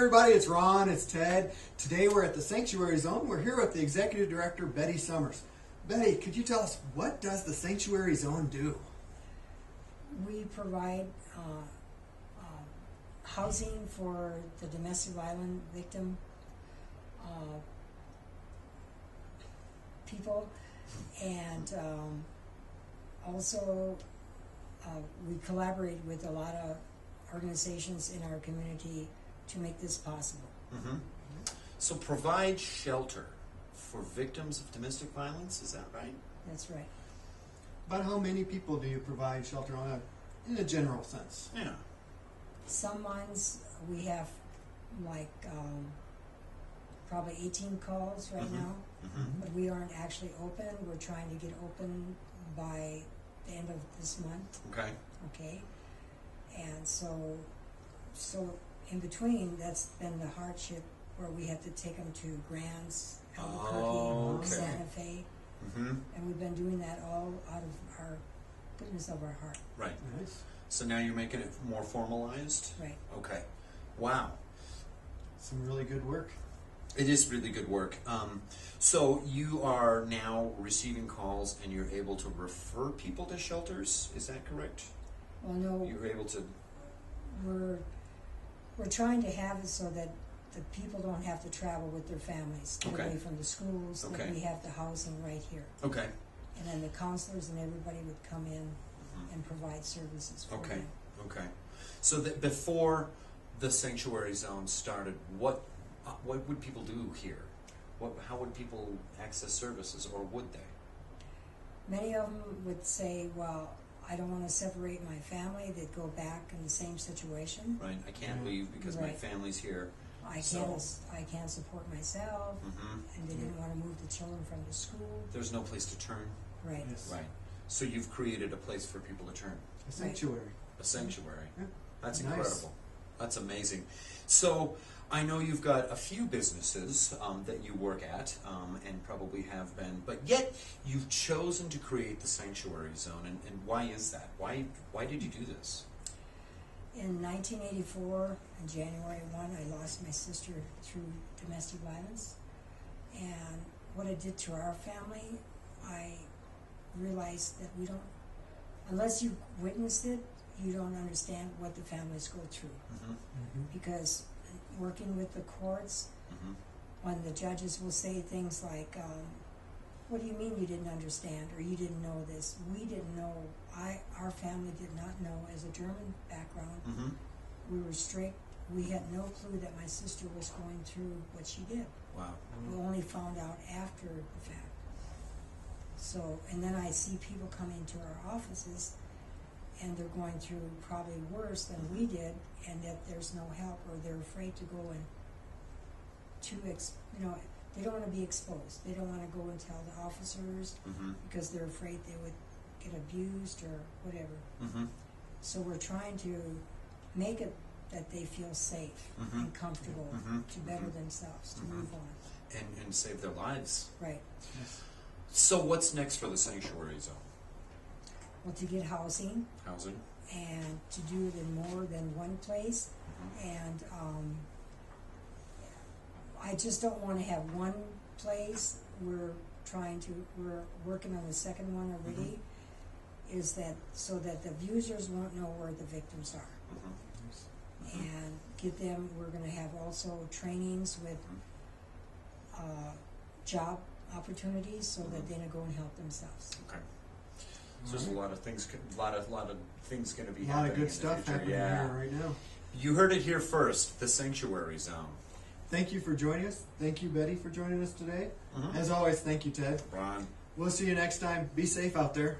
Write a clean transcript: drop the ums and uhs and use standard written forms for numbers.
everybody, it's Ron, it's Ted. Today we're at the Sanctuary Zone. We're here with the Executive Director, Betty Summers. Betty, could you tell us, what does the Sanctuary Zone do? We provide housing for the domestic violence victim people, and also we collaborate with a lot of organizations in our community to make this possible. Mm-hmm. So provide shelter for victims of domestic violence, is that right? That's right. About how many people do you provide shelter on in a general sense? Yeah. Some months we have like probably 18 calls right now, but we aren't actually open. We're trying to get open by the end of this month. Okay. Okay, and so in between, that's been the hardship where we have to take them to Grants, Albuquerque, Santa Fe, and we've been doing that all out of our goodness of our heart. Right. Nice. So now you're making it more formalized? Right. Okay. Wow. Some really good work. It is really good work. So you are now receiving calls and you're able to refer people to shelters, is that correct? Well, no, You're able to... we're trying to have it so that the people don't have to travel with their families, get Okay. away from the schools, Okay. that we have the housing right here. Okay. And then the counselors and everybody would come in and provide services for Okay. them. Okay. So that before the Sanctuary Zone started, what would people do here? How would people access services, or would they? Many of them would say, well, I don't want to separate my family. They'd go back in the same situation. Right. I can't leave because my Right. family's here. I can't support myself, and they didn't want to move the children from the school. There's no place to turn. Right. Yes. Right. So you've created a place for people to turn. A sanctuary. A sanctuary. Yeah. That's Nice. incredible. That's amazing. So I know you've got a few businesses that you work at and probably have been, but yet you've chosen to create the Sanctuary Zone. And why is that? Why did you do this? In 1984, in January 1, I lost my sister through domestic violence. And what it did to our family, I realized that we don't, unless you witnessed it, you don't understand what the families go through. Because working with the courts, when the judges will say things like, what do you mean you didn't understand, or you didn't know this? We didn't know. Our family did not know. As a German background, we were strict. We had no clue that my sister was going through what she did. Wow. We only found out after the fact. So, and then I see people come into our offices, and they're going through probably worse than we did, and that there's no help, or they're afraid to go and they don't want to be exposed. They don't want to go and tell the officers because they're afraid they would get abused or whatever. So we're trying to make it that they feel safe and comfortable to better themselves, to move on. And save their lives. Right. Yes. So what's next for the Sanctuary Zone? Well, to get housing Housing? and to do it in more than one place, and I just don't want to have one place. We're working on the second one already, is that so that the abusers won't know where the victims are. And get them, we're going to have also trainings with job opportunities so that they can go and help themselves. Okay. So there's a lot of things, lot of things going to be happening. A lot of good in the stuff future. happening here right now. You heard it here first, the Sanctuary Zone. Thank you for joining us. Thank you, Betty, for joining us today. As always, thank you, Ted. Ron. We'll see you next time. Be safe out there.